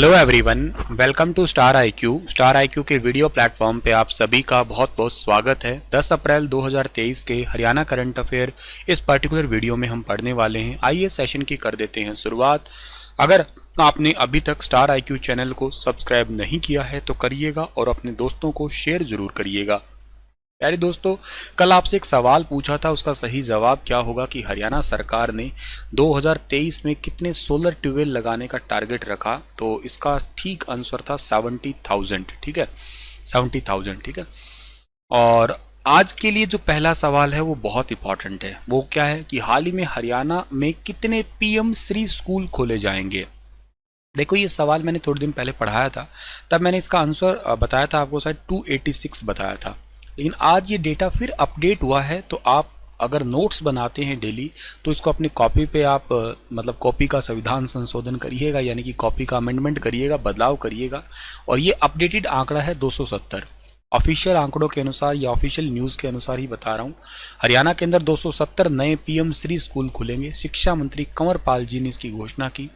Hello everyone, welcome to star IQ. Star IQ के video platform पे आप सभी का बहुत बहुत स्वागत है। 10 अप्रैल 2023 के हरियाणा करंट अफेयर इस पर्टिकुलर वीडियो में हम पढ़ने वाले हैं। आइए सेशन की कर देते हैं शुरुआत। अगर आपने अभी तक स्टार आईक्यू चैनल को सब्सक्राइब नहीं किया है तो करिएगा और अपने दोस्तों को शेयर जरूर करिएगा। प्यारे दोस्तों, कल आपसे एक सवाल पूछा था, उसका सही जवाब क्या होगा कि हरियाणा सरकार ने 2023 में कितने सोलर ट्यूबवेल लगाने का टारगेट रखा। तो इसका ठीक आंसर था 70,000। ठीक है, 70,000। ठीक है, और आज के लिए जो पहला सवाल है वो बहुत इंपॉर्टेंट है। वो क्या है कि हाल ही में हरियाणा में कितने पीएम श्री स्कूल खोले जाएंगे। देखो, ये सवाल मैंने थोड़े दिन पहले पढ़ाया था, तब मैंने इसका आंसर बताया था आपको, शायद 286 बताया था। लेकिन आज ये डेटा फिर अपडेट हुआ है। तो आप अगर नोट्स बनाते हैं डेली तो इसको अपनी कॉपी पे आप मतलब कॉपी का संविधान संशोधन करिएगा, यानी कि कॉपी का अमेंडमेंट करिएगा, बदलाव करिएगा। और ये अपडेटेड आंकड़ा है 270। ऑफिशियल आंकड़ों के अनुसार या ऑफिशियल न्यूज़ के अनुसार ही बता रहा हूँ। हरियाणा के अंदर 270 नए पीएम श्री स्कूल खुलेंगे। शिक्षा मंत्री कंवर पाल जी ने इसकी घोषणा की।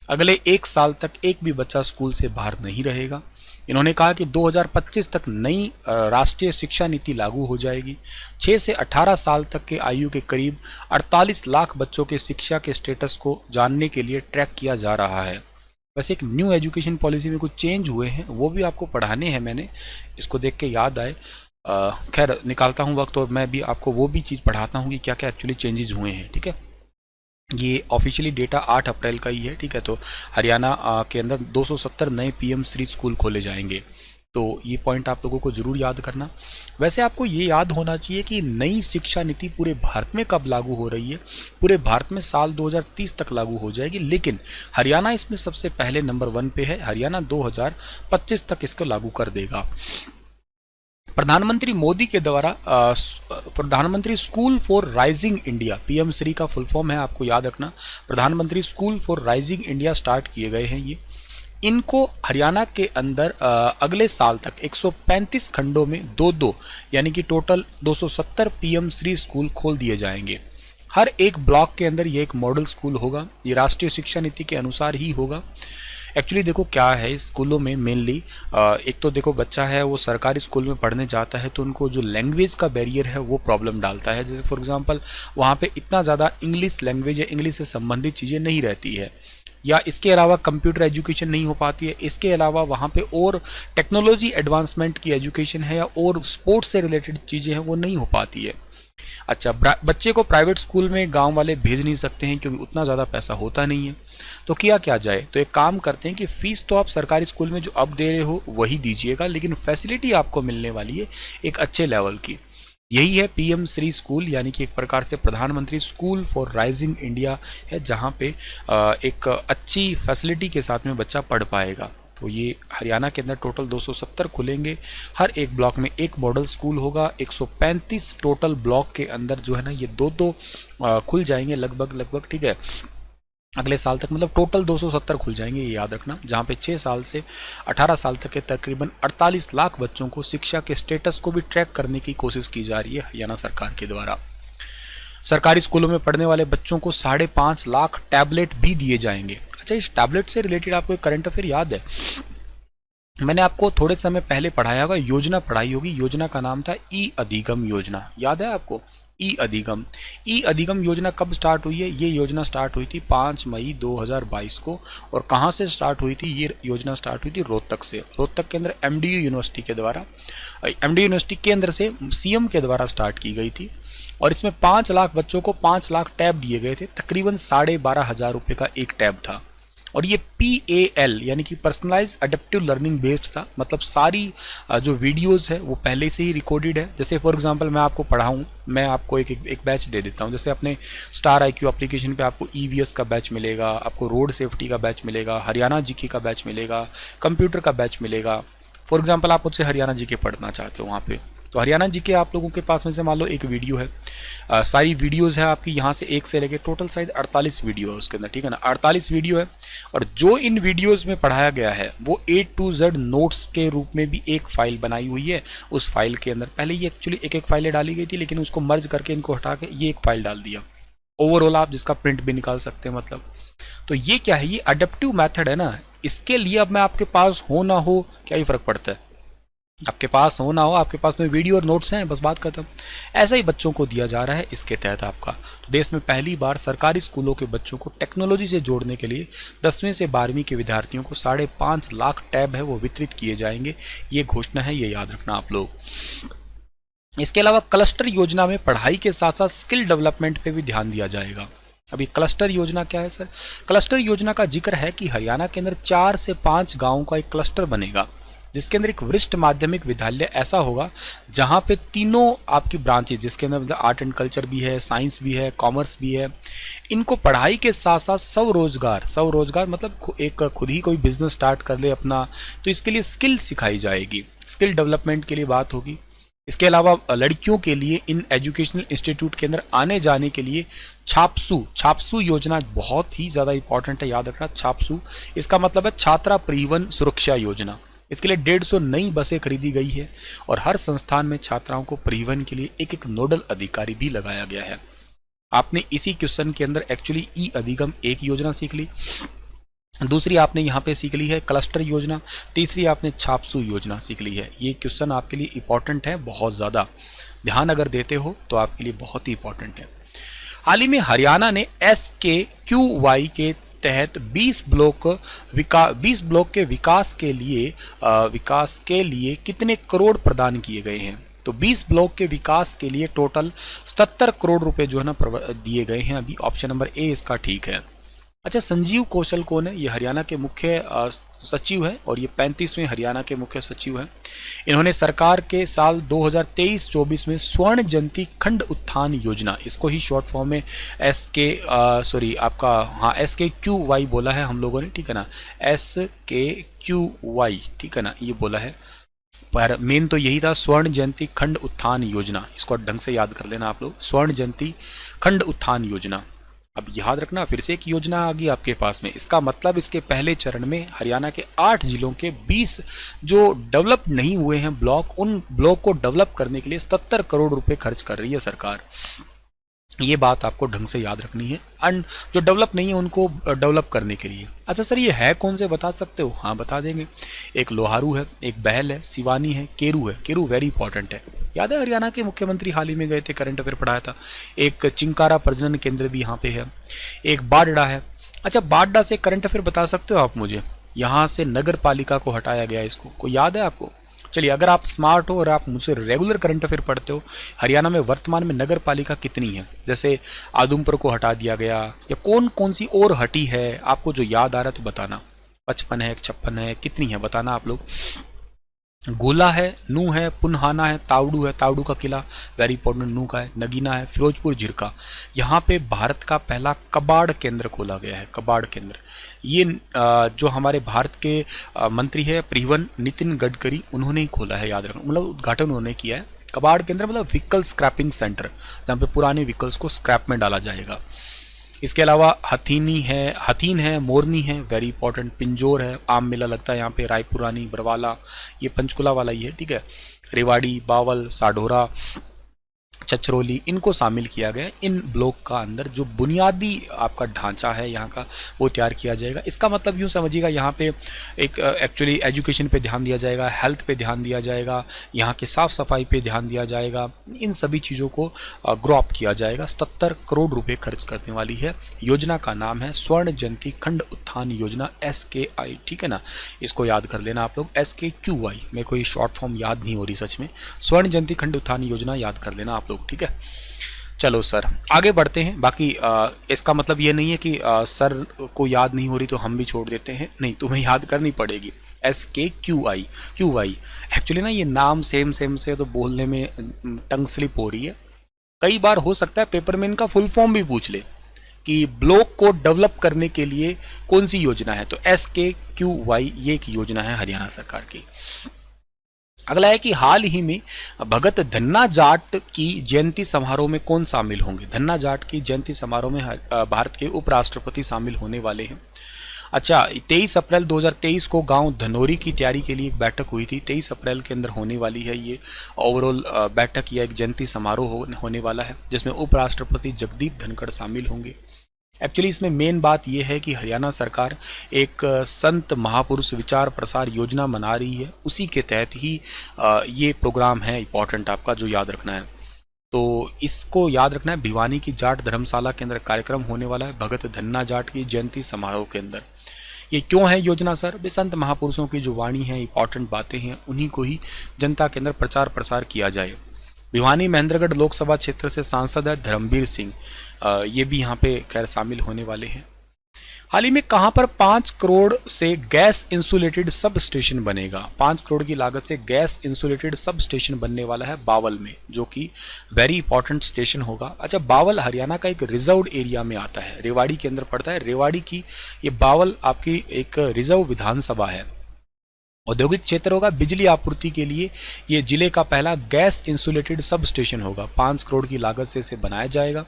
अगले 1 साल तक एक भी बच्चा स्कूल से बाहर नहीं रहेगा। इन्होंने कहा कि 2025 तक नई राष्ट्रीय शिक्षा नीति लागू हो जाएगी। 6 से 18 साल तक के आयु के करीब 48 लाख बच्चों के शिक्षा के स्टेटस को जानने के लिए ट्रैक किया जा रहा है। वैसे एक न्यू एजुकेशन पॉलिसी में कुछ चेंज हुए हैं, वो भी आपको पढ़ाने हैं। मैंने इसको देख के याद आए, खैर निकालता हूँ वक्त और मैं भी आपको वो भी चीज़ पढ़ाता हूँ कि क्या क्या एक्चुअली चेंजेस हुए हैं। ठीक है, ये ऑफिशियली डेटा 8 अप्रैल का ही है। ठीक है, तो हरियाणा के अंदर 270 नए पीएम श्री स्कूल खोले जाएंगे। तो ये पॉइंट आप लोगों को जरूर याद करना। वैसे आपको ये याद होना चाहिए कि नई शिक्षा नीति पूरे भारत में कब लागू हो रही है। पूरे भारत में साल 2030 तक लागू हो जाएगी, लेकिन हरियाणा इसमें सबसे पहले नंबर 1 पे है। हरियाणा 2025 तक इसको लागू कर देगा। प्रधानमंत्री मोदी के द्वारा प्रधानमंत्री school for rising India, PM Shri का फुल फॉर्म है, आपको याद रखना। प्रधानमंत्री school for rising India start किए गए हैं। ये इनको हरियाणा के अंदर अगले साल तक 135 खंडों में 2-2 यानी कि टोटल 270 पीएम श्री स्कूल खोल दिए जाएंगे। हर एक ब्लॉक के अंदर ये एक मॉडल स्कूल होगा। ये राष्ट्रीय शिक्षा नीति के अनुसार ही होगा। एक्चुअली देखो क्या है, स्कूलों में मेनली एक तो देखो बच्चा है वो सरकारी स्कूल में पढ़ने जाता है तो उनको जो लैंग्वेज का बैरियर है वो प्रॉब्लम डालता है। जैसे फॉर एग्जांपल वहाँ पे इतना ज़्यादा इंग्लिश लैंग्वेज या इंग्लिश से संबंधित चीज़ें नहीं रहती है, या इसके अलावा कंप्यूटर एजुकेशन नहीं हो पाती है। इसके अलावा वहाँ पे और टेक्नोलॉजी एडवांसमेंट की एजुकेशन है या और स्पोर्ट्स से रिलेटेड चीज़ें हैं वो नहीं हो पाती है। अच्छा, बच्चे को प्राइवेट स्कूल में गांव वाले भेज नहीं सकते हैं क्योंकि उतना ज़्यादा पैसा होता नहीं है। तो किया क्या जाए, तो एक काम करते हैं कि फीस तो आप सरकारी स्कूल में जो अब दे रहे हो वही दीजिएगा, लेकिन फैसिलिटी आपको मिलने वाली है एक अच्छे लेवल की। यही है पीएम श्री स्कूल, यानी कि एक प्रकार से प्रधानमंत्री स्कूल फॉर राइजिंग इंडिया है, जहाँ पे एक अच्छी फैसिलिटी के साथ में बच्चा पढ़ पाएगा। तो ये हरियाणा के अंदर टोटल 270 खुलेंगे। हर एक ब्लॉक में एक मॉडल स्कूल होगा। 135 टोटल ब्लॉक के अंदर जो है ना ये 2-2 खुल जाएंगे लगभग। ठीक है, अगले साल तक मतलब टोटल 270 खुल जाएंगे, ये याद रखना। जहाँ पे 6 साल से 18 साल तक के तकरीबन 48 लाख बच्चों को शिक्षा के स्टेटस को भी ट्रैक करने की कोशिश की जा रही है हरियाणा सरकार के द्वारा। सरकारी स्कूलों में पढ़ने वाले बच्चों को 5.5 लाख टैबलेट भी दिए जाएंगे। अच्छा, इस टैबलेट से रिलेटेड आपको एक करंट अफेयर याद है, मैंने आपको थोड़े समय पहले पढ़ाया होगा, योजना पढ़ाई होगी। योजना का नाम था ई अधिगम योजना, याद है आपको? ई अधिगम योजना कब स्टार्ट हुई है? ये योजना स्टार्ट हुई थी 5 मई 2022 को। और कहाँ से स्टार्ट हुई थी? ये योजना स्टार्ट हुई थी रोहतक से। रोहतक के अंदर एमडीयू यूनिवर्सिटी के द्वारा, एमडीयू यूनिवर्सिटी के अंदर से सीएम के द्वारा स्टार्ट की गई थी। और इसमें 5 लाख बच्चों को 5 लाख टैब दिए गए थे। तकरीबन 12,500 रुपये का एक टैब था। और ये PAL यानी कि पर्सनलाइज अडेप्टिव लर्निंग बेस्ड था। मतलब सारी जो वीडियोस है वो पहले से ही रिकॉर्डेड है। जैसे फॉर एग्जांपल मैं आपको पढ़ाऊँ, मैं आपको एक बैच दे देता हूँ। जैसे अपने स्टार आईक्यू एप्लीकेशन पे आपको EVS का बैच मिलेगा, आपको रोड सेफ्टी का बैच मिलेगा, हरियाणा जीके का बैच मिलेगा, कंप्यूटर का बैच मिलेगा। फॉर एग्जाम्पल आप मुझसे हरियाणा जीके पढ़ना चाहते हो वहाँ पे, तो हरियाणा जीके आप लोगों के पास में से मान लो एक वीडियो है, सारी वीडियोस है आपकी यहाँ से एक से लेके टोटल शायद 48 वीडियो है उसके अंदर। ठीक है ना, 48 वीडियो है। और जो इन वीडियोस में पढ़ाया गया है वो A to Z नोट्स के रूप में भी एक फाइल बनाई हुई है। उस फाइल के अंदर पहले ये एक्चुअली एक फाइलें डाली गई थी, लेकिन उसको मर्ज करके इनको हटा के ये एक फाइल डाल दिया ओवरऑल, आप जिसका प्रिंट भी निकाल सकते हैं। मतलब तो ये क्या है, ये अडेप्टिव मेथड है ना, इसके लिए अब मैं आपके पास हो ना हो क्या ही फर्क पड़ता है, आपके पास हो ना हो, आपके पास में वीडियो और नोट्स हैं, बस बात खत्म। ऐसा ही बच्चों को दिया जा रहा है इसके तहत आपका। तो देश में पहली बार सरकारी स्कूलों के बच्चों को टेक्नोलॉजी से जोड़ने के लिए 10वीं से 12वीं के विद्यार्थियों को 5.5 लाख टैब है वो वितरित किए जाएंगे। ये घोषणा है, ये याद रखना आप लोग। इसके अलावा क्लस्टर योजना में पढ़ाई के साथ साथ स्किल डेवलपमेंट पे भी ध्यान दिया जाएगा। अभी क्लस्टर योजना क्या है सर? क्लस्टर योजना का जिक्र है कि हरियाणा के अंदर 4 से 5 गांवों का एक क्लस्टर बनेगा, जिसके अंदर एक वरिष्ठ माध्यमिक विद्यालय ऐसा होगा जहां पे तीनों आपकी ब्रांचेज, जिसके अंदर मतलब आर्ट एंड कल्चर भी है, साइंस भी है, कॉमर्स भी है, इनको पढ़ाई के साथ साथ स्वरोजगार मतलब एक खुद ही कोई बिजनेस स्टार्ट कर ले अपना, तो इसके लिए स्किल सिखाई जाएगी, स्किल डेवलपमेंट के लिए बात होगी। इसके अलावा लड़कियों के लिए इन एजुकेशनल इंस्टीट्यूट के अंदर आने जाने के लिए छापसू योजना बहुत ही ज़्यादा इंपॉर्टेंट है, याद रखना। छापसू इसका मतलब है छात्रा परिवहन सुरक्षा योजना। इसके लिए 150 नई बसें खरीदी गई है और हर संस्थान में छात्राओं को परिवहन के लिए एक नोडल अधिकारी भी लगाया गया है। आपने इसी क्वेश्चन के अंदर एक्चुअली ई अधिगम एक योजना सीख ली, दूसरी आपने यहाँ पे सीख ली है क्लस्टर योजना, तीसरी आपने छापसू योजना सीख ली है। ये क्वेश्चन आपके लिए इंपॉर्टेंट है, बहुत ज़्यादा ध्यान अगर देते हो तो आपके लिए बहुत ही इंपॉर्टेंट है। हाल ही में हरियाणा ने SKQY के तहत 20 ब्लॉक के विकास के लिए कितने करोड़ प्रदान किए गए हैं? तो 20 ब्लॉक के विकास के लिए टोटल 77 करोड़ रुपए जो है ना दिए गए हैं। अभी ऑप्शन नंबर ए इसका ठीक है। अच्छा, संजीव कौशल कौन है? ये हरियाणा के मुख्य सचिव है और ये 35वें हरियाणा के मुख्य सचिव हैं। इन्होंने सरकार के साल 2023-24 में स्वर्ण जयंती खंड उत्थान योजना, इसको ही शॉर्ट फॉर्म में SKQY बोला है हम लोगों ने, ठीक है ना, SKQY, ठीक है ना, ये बोला है। पर मेन तो यही था, स्वर्ण जयंती खंड उत्थान योजना, इसको ढंग से याद कर लेना आप लोग, स्वर्ण जयंती खंड उत्थान योजना। अब याद रखना, फिर से एक योजना आ गई आपके पास में। इसका मतलब इसके पहले चरण में हरियाणा के 8 जिलों के 20 जो डेवलप नहीं हुए हैं ब्लॉक, उन ब्लॉक को डेवलप करने के लिए 77 करोड़ रुपए खर्च कर रही है सरकार। ये बात आपको ढंग से याद रखनी है, एंड जो डेवलप नहीं है उनको डेवलप करने के लिए। अच्छा सर, ये है कौन से, बता सकते हो? हाँ, बता देंगे। एक लोहारू है, एक बहल है, सिवानी है, केरू है। केरू वेरी इंपॉर्टेंट है, याद है हरियाणा के मुख्यमंत्री हाल ही में गए थे, करंट अफेयर पढ़ाया था। एक चिंकारा प्रजनन केंद्र भी यहाँ पे है, एक बाडड़ा है। अच्छा, बाडड़ा से करंट अफेयर बता सकते हो आप मुझे? यहाँ से नगर पालिका को हटाया गया, इसको कोई याद है आपको? चलिए, अगर आप स्मार्ट हो और आप मुझसे रेगुलर करंट अफेयर पढ़ते हो, हरियाणा में वर्तमान में नगर पालिका कितनी है? जैसे आदमपुर को हटा दिया गया, या कौन कौन सी और हटी है, आपको जो याद आ रहा है तो बताना। 55 है, 56 है, कितनी है बताना आप लोग। गोला है, नू है, पुनहाना है, तावड़ू है, तावड़ू का किला वेरी इंपॉर्टेंट, नू का है, नगीना है, फिरोजपुर झिरका। यहाँ पे भारत का पहला कबाड़ केंद्र खोला गया है, कबाड़ केंद्र। ये जो हमारे भारत के मंत्री है परिवहन नितिन गडकरी, उन्होंने ही खोला है, याद रखना, मतलब उद्घाटन उन्होंने किया है। कबाड़ केंद्र मतलब व्हीकल स्क्रैपिंग सेंटर, जहाँ पे पुराने व्हीकल्स को स्क्रैप में डाला जाएगा। इसके अलावा हथीन है, मोरनी है, वेरी इंपॉर्टेंट, पिंजोर है, आम मेला लगता है यहाँ पे, रायपुरानी, बरवाला, ये पंचकुला वाला ही है, ठीक है, रेवाड़ी, बावल, साढौरा, चचरोली, इनको शामिल किया गया। इन ब्लॉक का अंदर जो बुनियादी आपका ढांचा है यहाँ का, वो तैयार किया जाएगा। इसका मतलब यूँ समझिएगा, यहाँ पे एक एक्चुअली एजुकेशन पे ध्यान दिया जाएगा, हेल्थ पे ध्यान दिया जाएगा, यहाँ के साफ सफाई पे ध्यान दिया जाएगा, इन सभी चीज़ों को ग्रो अप किया जाएगा। 77 करोड़ रुपये खर्च करने वाली है। योजना का नाम है स्वर्ण जयंती खंड उत्थान योजना, SKI, ठीक है ना, इसको याद कर लेना आप लोग, SKQY। मेरे को ये शॉर्ट फॉर्म याद नहीं हो रही सच में, स्वर्ण जयंती खंड उत्थान योजना याद कर लेना आप लोग, ठीक है। चलो सर, आगे बढ़ते हैं। बाकी इसका मतलब ये नहीं है कि सर को याद नहीं हो रही तो हम भी छोड़ देते हैं, नहीं, तुम्हें याद करनी पड़ेगी। SKQI एक्चुअली ना, ये नाम सेम से तो बोलने में टंग स्लिप हो रही है। कई बार हो सकता है पेपर में इनका फुल फॉर्म भी पूछ ले कि ब्लॉक को डेवलप करने के लिए कौन सी योजना है, तो SKQY ये एक योजना है हरियाणा सरकार की। अगला है कि हाल ही में भगत धन्ना जाट की जयंती समारोह में कौन शामिल होंगे? धन्ना जाट की जयंती समारोह में भारत के उपराष्ट्रपति शामिल होने वाले हैं। अच्छा, 23 अप्रैल 2023 को गांव धनौरी की तैयारी के लिए एक बैठक हुई थी। 23 अप्रैल के अंदर होने वाली है ये ओवरऑल बैठक या एक जयंती समारोह होने वाला है, जिसमें उपराष्ट्रपति जगदीप धनखड़ शामिल होंगे। एक्चुअली इसमें मेन बात यह है कि हरियाणा सरकार एक संत महापुरुष विचार प्रसार योजना बना रही है, उसी के तहत ही ये प्रोग्राम है इम्पॉर्टेंट आपका जो याद रखना है। तो इसको याद रखना है, भिवानी की जाट धर्मशाला के अंदर कार्यक्रम होने वाला है भगत धन्ना जाट की जयंती समारोह के अंदर। ये क्यों है योजना सर? वे संत महापुरुषों की जो वाणी है, इंपॉर्टेंट बातें हैं, उन्हीं को ही जनता के अंदर प्रचार प्रसार किया जाए। भिवानी महेंद्रगढ़ लोकसभा क्षेत्र से सांसद है धर्मवीर सिंह, ये भी यहाँ पे खैर शामिल होने वाले हैं। हाल ही में कहां पर 5 करोड़ से गैस इंसुलेटेड सब स्टेशन बनेगा? 5 करोड़ की लागत से गैस इंसुलेटेड सब स्टेशन बनने वाला है बावल में, जो कि वेरी इंपॉर्टेंट स्टेशन होगा। अच्छा, बावल हरियाणा का एक रिजर्व्ड एरिया में आता है, रेवाड़ी के अंदर पड़ता है। रेवाड़ी की ये बावल आपकी एक रिजर्व विधानसभा है, औद्योगिक क्षेत्र होगा। बिजली आपूर्ति के लिए ये जिले का पहला गैस इंसुलेटेड सब स्टेशन होगा। 5 करोड़ की लागत से इसे बनाया जाएगा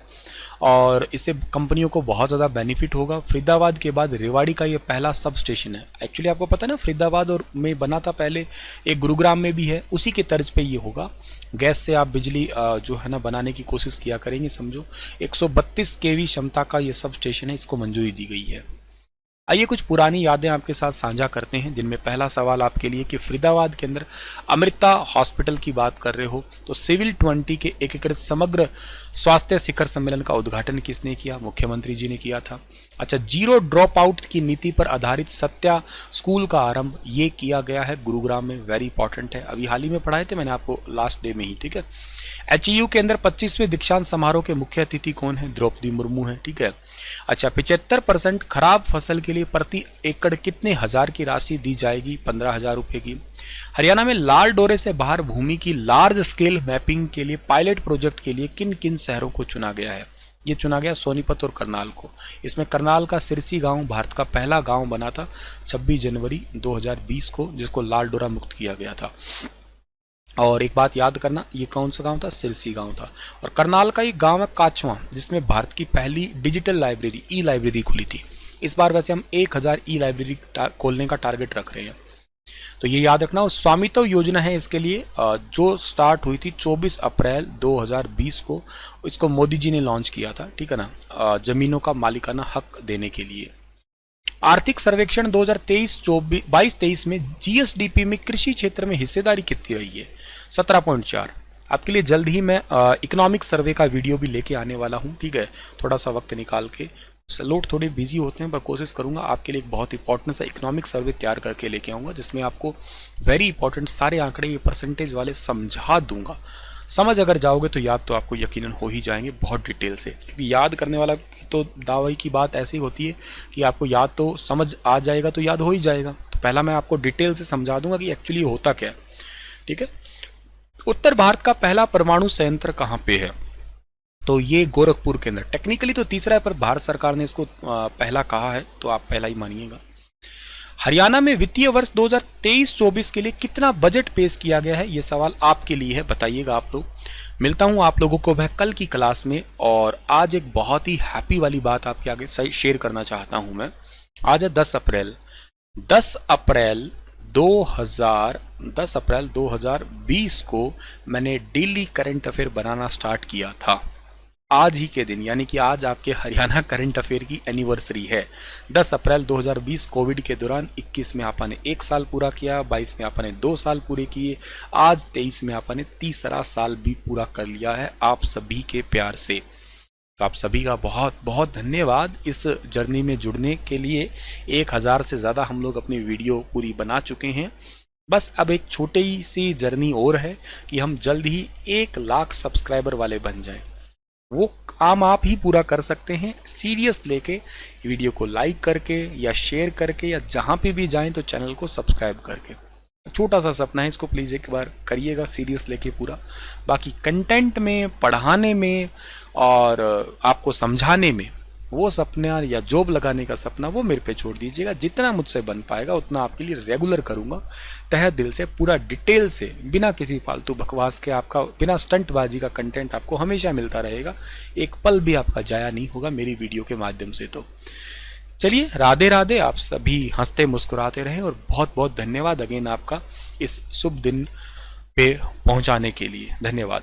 और इससे कंपनियों को बहुत ज़्यादा बेनिफिट होगा। फरीदाबाद के बाद रेवाड़ी का ये पहला सब स्टेशन है। एक्चुअली आपको पता है ना, फरीदाबाद और में बना था पहले, एक गुरुग्राम में भी है, उसी के तर्ज पे ये होगा। गैस से आप बिजली जो है ना बनाने की कोशिश किया करेंगे। समझो 132 केवी क्षमता का ये सब स्टेशन है, इसको मंजूरी दी गई है। आइए कुछ पुरानी यादें आपके साथ साझा करते हैं, जिनमें पहला सवाल आपके लिए कि फरीदाबाद के अंदर अमृता हॉस्पिटल की बात कर रहे हो तो सिविल 20 के एकीकृत समग्र स्वास्थ्य शिखर सम्मेलन का उद्घाटन किसने किया? मुख्यमंत्री जी ने किया था। अच्छा, जीरो ड्रॉप आउट की नीति पर आधारित सत्या स्कूल का आरंभ ये किया गया है गुरुग्राम में, वेरी इंपॉर्टेंट है। अभी हाल ही में पढ़ाए थे मैंने आपको लास्ट डे में ही, ठीक है। HEU के अंदर 25वें दीक्षांत समारोह के मुख्य अतिथि कौन है? द्रौपदी मुर्मू है, ठीक है। अच्छा, 75% खराब फसल के लिए प्रति एकड़ कितने हजार की राशि दी जाएगी? 15,000 रुपए की। हरियाणा में लाल डोरे से बाहर भूमि की लार्ज स्केल मैपिंग के लिए पायलट प्रोजेक्ट के लिए किन किन शहरों को चुना गया है? ये चुना गया सोनीपत और करनाल को। इसमें करनाल का सिरसी गांव भारत का पहला गांव बना था 26 जनवरी 2020 को, जिसको लाल डोरा मुक्त किया गया था। और एक बात याद करना, ये कौन सा गांव था? सिरसी गांव था। और करनाल का एक गांव है काचवा, जिसमें भारत की पहली डिजिटल लाइब्रेरी ई लाइब्रेरी खुली थी। इस बार वैसे हम 1000 ई लाइब्रेरी खोलने का टारगेट रख रहे हैं, तो ये याद रखना। और स्वामित्व योजना है इसके लिए, जो स्टार्ट हुई थी 24 अप्रैल 2020 को, इसको मोदी जी ने लॉन्च किया था, ठीक है ना, जमीनों का मालिकाना हक देने के लिए। आर्थिक सर्वेक्षण 2022-23 में GSDP में कृषि क्षेत्र में हिस्सेदारी कितनी रही है? 17.4। आपके लिए जल्द ही मैं इकोनॉमिक सर्वे का वीडियो भी लेके आने वाला हूं, ठीक है। थोड़ा सा वक्त निकाल के, लोग थोड़े बिजी होते हैं पर कोशिश करूंगा आपके लिए एक बहुत इंपॉर्टेंट सा इकोनॉमिक सर्वे तैयार करके लेके आऊंगा, जिसमें आपको वेरी इंपॉर्टेंट सारे आंकड़े ये परसेंटेज वाले समझा दूंगा। समझ अगर जाओगे तो याद तो आपको यकीनन हो ही जाएंगे बहुत डिटेल से, क्योंकि याद करने वाला तो दावे की बात ऐसी होती है कि आपको याद तो समझ आ जाएगा तो याद हो ही जाएगा। तो पहला मैं आपको डिटेल से समझा दूंगा कि एक्चुअली होता क्या है, ठीक है। उत्तर भारत का पहला परमाणु संयंत्र कहाँ पे है? तो ये गोरखपुर के अंदर। टेक्निकली तो तीसरा है, पर भारत सरकार ने इसको पहला कहा है, तो आप पहला ही मानिएगा। हरियाणा में वित्तीय वर्ष 2023-24 के लिए कितना बजट पेश किया गया है? ये सवाल आपके लिए है, बताइएगा आप लोग। मिलता हूं आप लोगों को मैं कल की क्लास में, और आज एक बहुत ही हैप्पी वाली बात आपके आगे शेयर करना चाहता हूं मैं। आज है 10 अप्रैल 2020 को मैंने डेली करंट अफेयर बनाना स्टार्ट किया था। आज ही के दिन, यानी कि आज आपके हरियाणा करंट अफेयर की एनिवर्सरी है। 10 अप्रैल 2020 कोविड के दौरान 21 में आपने 1 साल पूरा किया, 22 में आपने 2 साल पूरे किए, आज 23 में आपने तीसरा साल भी पूरा कर लिया है आप सभी के प्यार से। तो आप सभी का बहुत बहुत धन्यवाद इस जर्नी में जुड़ने के लिए। 1000 से ज़्यादा हम लोग अपनी वीडियो पूरी बना चुके हैं। बस अब एक छोटी सी जर्नी और है कि हम जल्द ही 1 लाख सब्सक्राइबर वाले बन जाएं। वो काम आप ही पूरा कर सकते हैं सीरियस लेके, वीडियो को लाइक करके या शेयर करके, या जहाँ पे भी जाएं तो चैनल को सब्सक्राइब करके। छोटा सा सपना है, इसको प्लीज़ एक बार करिएगा सीरियस लेके पूरा। बाकी कंटेंट में, पढ़ाने में और आपको समझाने में, वो सपना या जॉब लगाने का सपना वो मेरे पे छोड़ दीजिएगा। जितना मुझसे बन पाएगा उतना आपके लिए रेगुलर करूँगा, तहे दिल से, पूरा डिटेल से, बिना किसी फालतू बकवास के। आपका बिना स्टंटबाजी का कंटेंट आपको हमेशा मिलता रहेगा, एक पल भी आपका जाया नहीं होगा मेरी वीडियो के माध्यम से। तो चलिए, राधे राधे, आप सभी हंसते मुस्कुराते रहें, और बहुत बहुत धन्यवाद अगेन आपका इस शुभ दिन पे पहुंचाने के लिए। धन्यवाद।